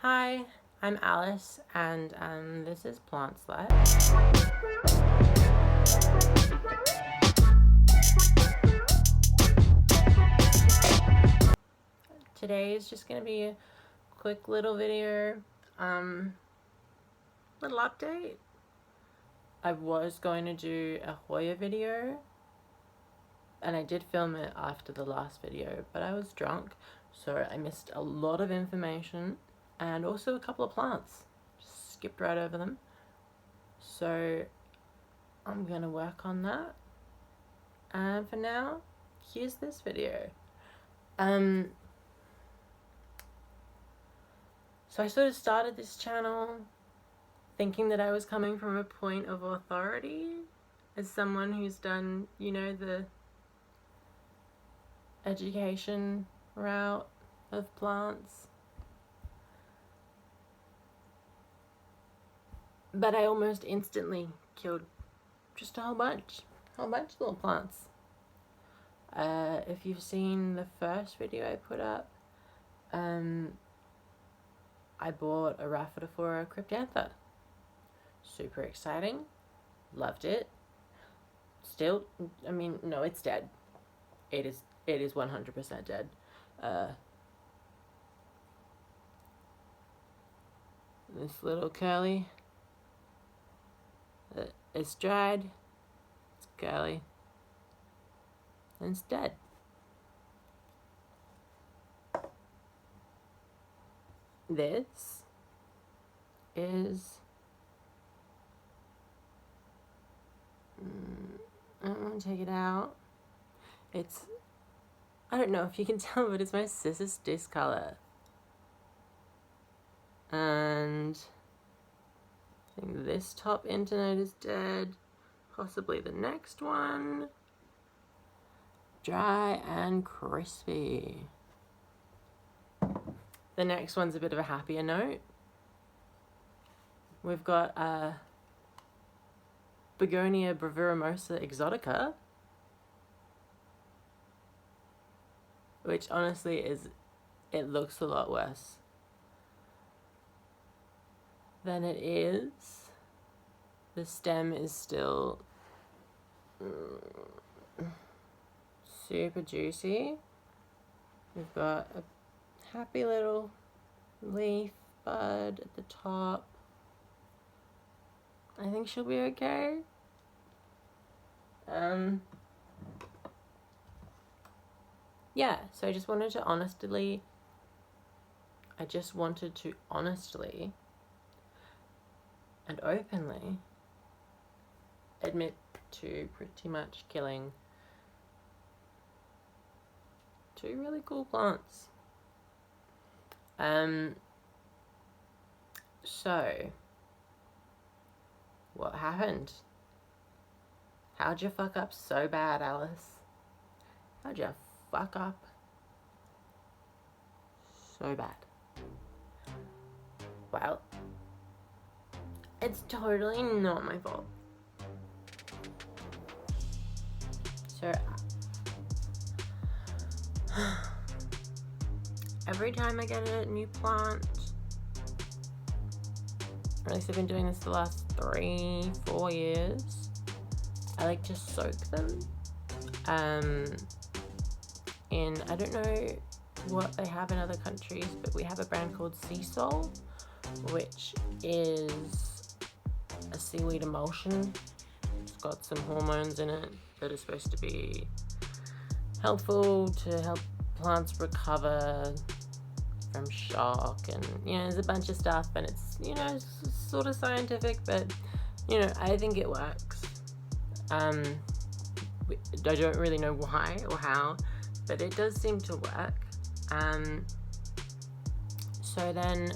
Hi, I'm Alice, and this is Plant Slut. Today is just gonna be a quick little video, little update. I was going to do a Hoya video, and I did film it after the last video, but I was drunk, so I missed a lot of information, and also a couple of plants. Just skipped right over them. So I'm gonna work on that. And for now, here's this video. So I sort of started this channel thinking that I was coming from a point of authority as someone who's done, the education route of plants. But I almost instantly killed just a whole bunch of little plants. If you've seen the first video I put up, I bought a Raphidophora cryptantha. Super exciting. Loved it. Still, no, it's dead. It is 100% dead. This little curly, it's dried, it's curly, and it's dead. This is, I'm gonna take it out. I don't know if you can tell, but it's my Cissus discolor. And I think this top internote is dead. Possibly the next one. Dry and crispy. The next one's a bit of a happier note. We've got Begonia bravuramosa exotica, which honestly it looks a lot worse than it is. The stem is still super juicy. We've got a happy little leaf bud at the top. I think she'll be okay. Yeah, so I just wanted to honestly and openly admit to pretty much killing two really cool plants. So what happened? How'd you fuck up so bad, Alice? How'd you fuck up so bad? Well, it's totally not my fault. So every time I get a new plant, at least I've been doing this the last 3-4 years, I like to soak them in, I don't know what they have in other countries, but we have a brand called Sea Salt, which is a seaweed emulsion. It's got some hormones in it that are supposed to be helpful to help plants recover from shock, and there's a bunch of stuff, and it's it's sort of scientific, but I think it works. I don't really know why or how, but it does seem to work. So then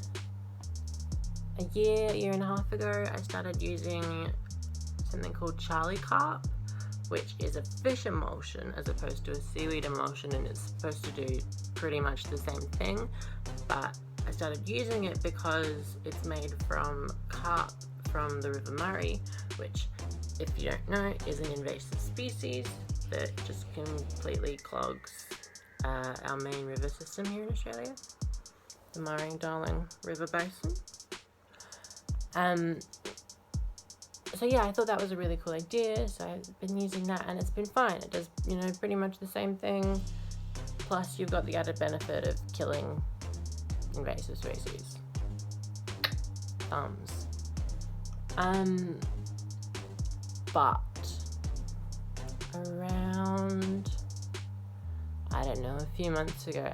a year and a half ago, I started using something called Charlie Carp, which is a fish emulsion as opposed to a seaweed emulsion, and it's supposed to do pretty much the same thing. But I started using it because it's made from carp from the River Murray, which, if you don't know, is an invasive species that just completely clogs our main river system here in Australia. the Murray-Darling River Basin. So yeah, I thought that was a really cool idea, so I've been using that and it's been fine. It does, pretty much the same thing, plus you've got the added benefit of killing invasive species. Thumbs. But around, I don't know, a few months ago,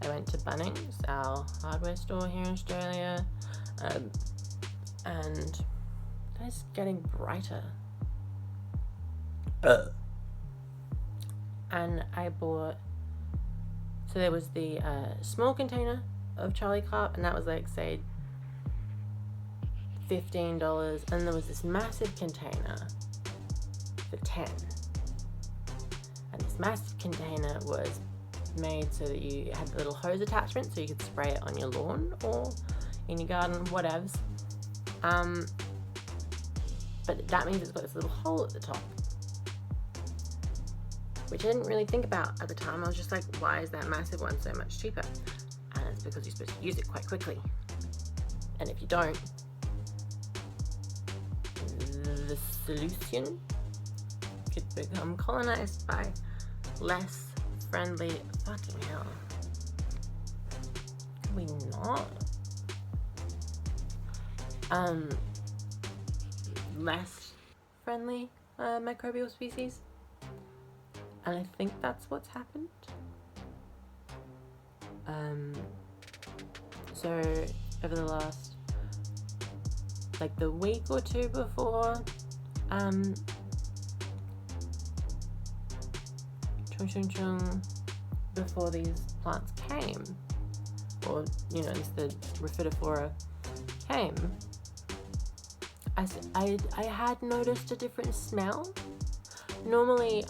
I went to Bunnings, our hardware store here in Australia, and it's getting brighter. And I bought, so there was the small container of Charlie Carp, and that was like, say, $15, and there was this massive container for $10. And this massive container was made so that you had a little hose attachment so you could spray it on your lawn or in your garden, whatevs. But that means it's got this little hole at the top, which I didn't really think about at the time. I was just like, why is that massive one so much cheaper? And it's because you're supposed to use it quite quickly. And if you don't, the solution could become colonized by less friendly, fucking hell. Can we not? Less friendly microbial species. And I think that's what's happened. So over the last, like the week or two before, before these plants came, or the Raphidophora came, I had noticed a different smell. Normally,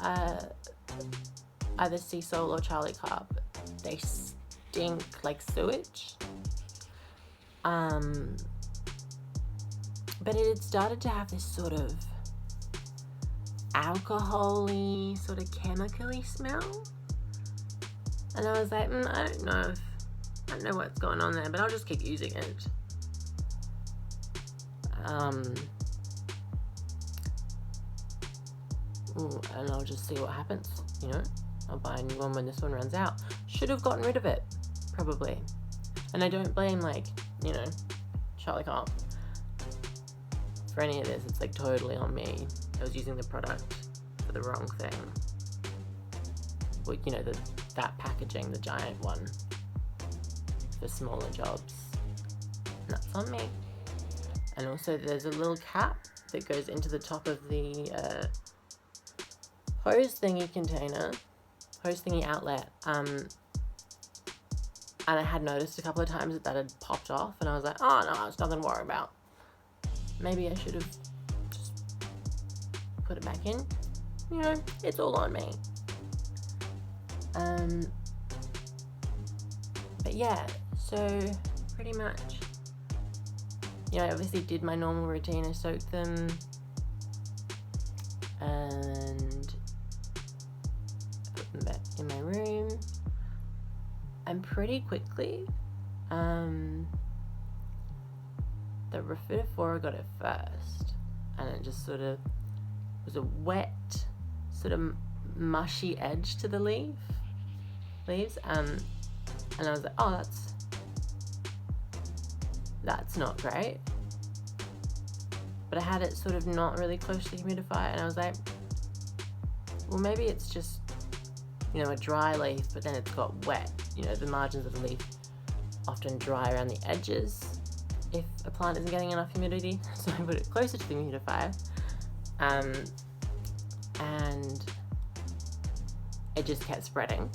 either sea sole or Charlie Carp, they stink like sewage. But it had started to have this sort of alcohol-y, sort of chemical-y smell. And I was like, I don't know what's going on there, but I'll just keep using it. And I'll just see what happens, I'll buy a new one when this one runs out. Should have gotten rid of it, probably. And I don't blame, Charlie Carp for any of this. It's like totally on me. I was using the product for the wrong thing. Well, that packaging, the giant one, for smaller jobs. And that's on me. And also there's a little cap that goes into the top of the hose thingy container, hose thingy outlet. And I had noticed a couple of times that had popped off, and I was like, oh no, it's nothing to worry about. Maybe I should have just put it back in. It's all on me. But yeah, so pretty much, I obviously did my normal routine. I soaked them and put them back in my room. And pretty quickly, the Raphidophora got it first, and it just sort of was a wet, sort of mushy edge to the leaves, and I was like, oh, that's not great. But I had it sort of not really close to the humidifier, and I was like, well, maybe it's just, a dry leaf, but then it's got wet. The margins of the leaf often dry around the edges if a plant isn't getting enough humidity. So I put it closer to the humidifier, and it just kept spreading.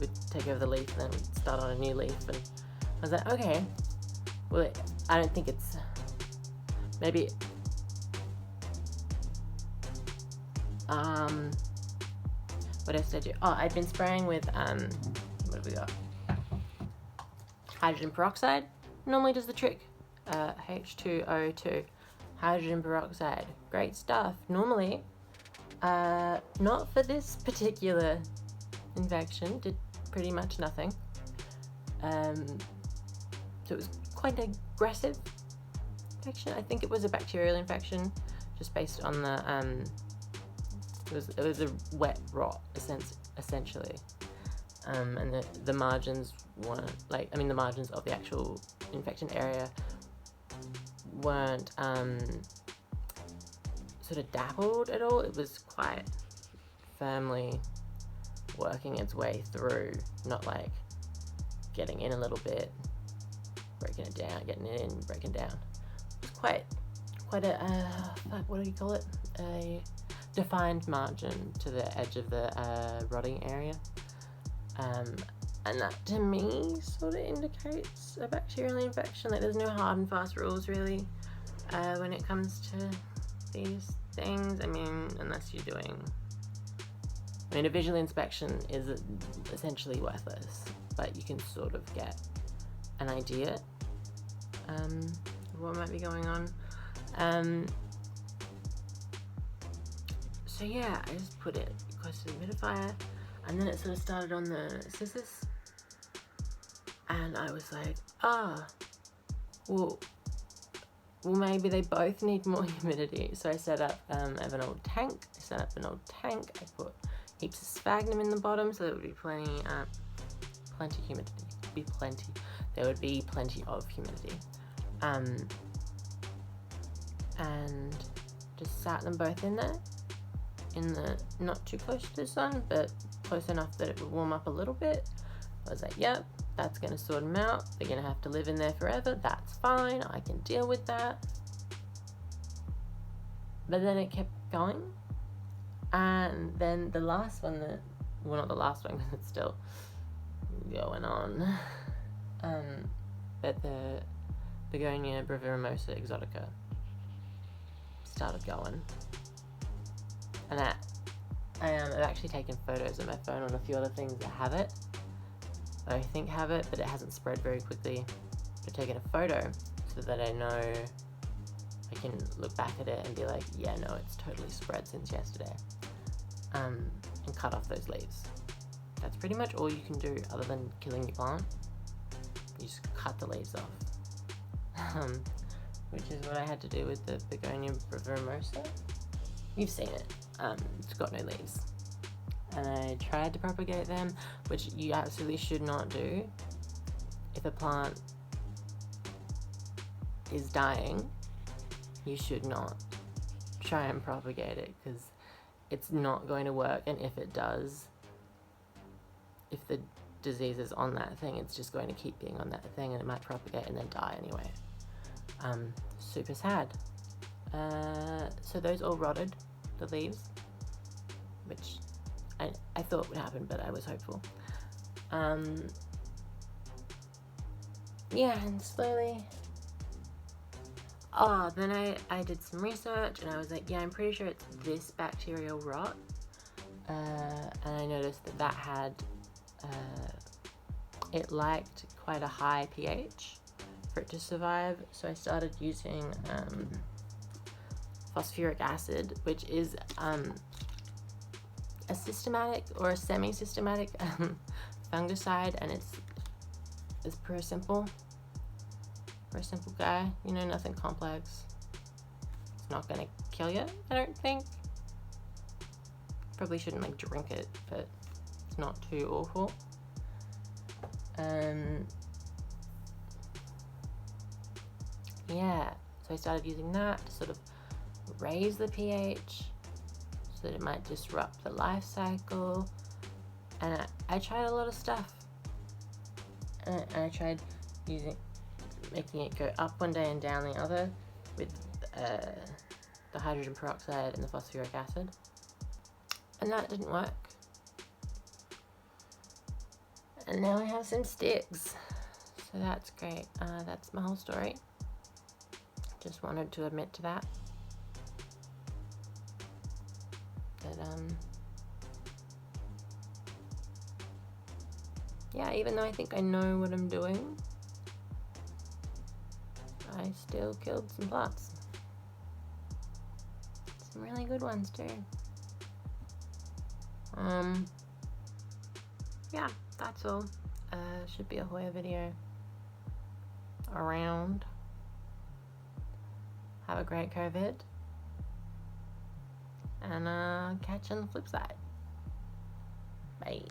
We'd take over the leaf, and then we'd start on a new leaf, and I was like, okay, well, I don't think it's, maybe, what else did I do? Oh, I'd been spraying with, what have we got? Hydrogen peroxide normally does the trick. H2O2, hydrogen peroxide, great stuff. Normally, not for this particular infection, did pretty much nothing. So it was quite an aggressive infection. I think it was a bacterial infection, just based on the it was a wet rot essentially, and the margins weren't the margins of the actual infection area weren't sort of dappled at all. It was quite firmly working its way through, not like getting in a little bit, breaking it down, getting it in, breaking down. It was quite a what do you call it? A defined margin to the edge of the rotting area, and that to me sort of indicates a bacterial infection. Like, there's no hard and fast rules really when it comes to these things. I mean, unless you're doing, a visual inspection is essentially worthless, but you can sort of get an idea of what might be going on. So yeah, I just put it close to the humidifier, and then it sort of started on the scissors, and I was like, well maybe they both need more humidity. So I set up an old tank. I put heaps of sphagnum in the bottom, so there would be plenty humidity. There would be plenty of humidity, and just sat them both in there, not too close to the sun, but close enough that it would warm up a little bit. I was like, yep, that's going to sort them out. They're going to have to live in there forever. That's fine. I can deal with that. But then it kept going. And then the last one not the last one because it's still going on. But the Begonia breviremosa exotica started going. And I've actually taken photos on my phone on a few other things that have it. I think have it, but it hasn't spread very quickly. I've taken a photo so that I know I can look back at it and be like, yeah, no, it's totally spread since yesterday. And cut off those leaves. That's pretty much all you can do other than killing your plant. You just cut the leaves off. Which is what I had to do with the Begonia breviremosa. You've seen it. It's got no leaves. And I tried to propagate them, which you absolutely should not do. If a plant is dying, you should not try and propagate it, because it's not going to work. And if it does, if the disease is on that thing, it's just going to keep being on that thing, and it might propagate and then die anyway. Super sad. So those all rotted, the leaves, which I thought would happen, but I was hopeful. Yeah, and slowly. Then I did some research, and I was like, yeah, I'm pretty sure it's this bacterial rot. And I noticed that had, it liked quite a high pH for it to survive. So I started using phosphoric acid, which is a systematic or a semi-systematic fungicide, and it's pretty simple. For a simple guy, nothing complex. It's not gonna kill you, I don't think. Probably shouldn't drink it, but it's not too awful. Yeah, so I started using that to sort of raise the pH so that it might disrupt the life cycle. And I tried a lot of stuff. And I tried making it go up one day and down the other with the hydrogen peroxide and the phosphoric acid, and that didn't work. And now I have some sticks, so that's great. That's my whole story. Just wanted to admit to that. Yeah, even though I think I know what I'm doing, I still killed some plants. Some really good ones too. Yeah, that's all. Should be a Hoya video. around. Have a great COVID. And catch you on the flip side. Bye.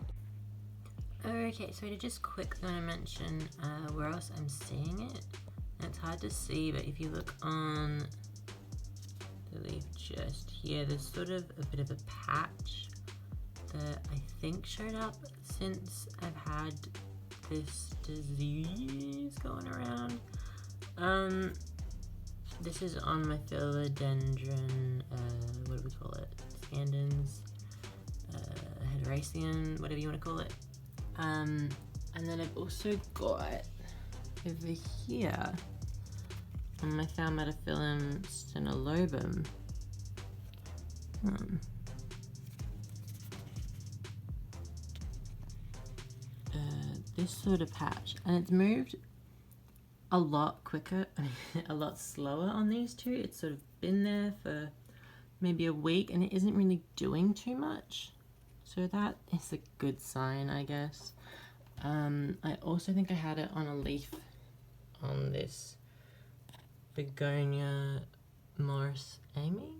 Okay, so I just quickly want to mention where else I'm seeing it. And it's hard to see, but if you look on the leaf just here, there's sort of a bit of a patch that I think showed up since I've had this disease going around. This is on my philodendron, what do we call it? Scandens, Hederacean, whatever you want to call it. And then I've also got over here on my Thalmatophyllum stenolobum. This sort of patch, and it's moved a lot quicker, a lot slower on these two. It's sort of been there for maybe a week and it isn't really doing too much. So that is a good sign, I guess. I also think I had it on a leaf on this Begonia Morris Amy,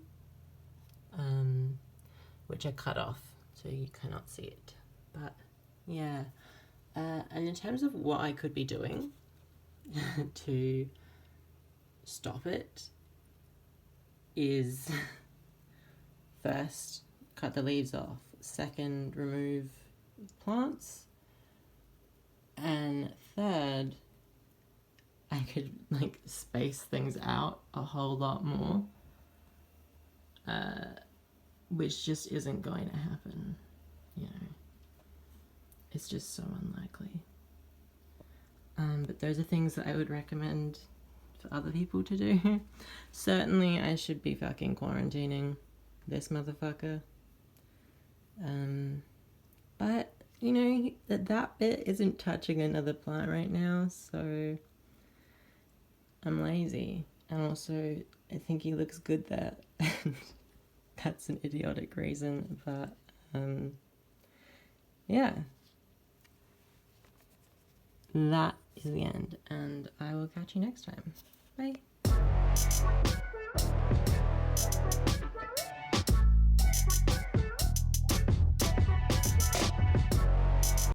which I cut off so you cannot see it. But yeah, and in terms of what I could be doing to stop it is first, cut the leaves off. Second, remove plants. And third, I could like space things out a whole lot more, which just isn't going to happen, you know. It's just so unlikely. But those are things that I would recommend for other people to do. Certainly I should be fucking quarantining this motherfucker. But, you know, that bit isn't touching another plant right now, so I'm lazy. And also, I think he looks good there. That's an idiotic reason, but, yeah. That is the end, and I will catch you next time. Bye.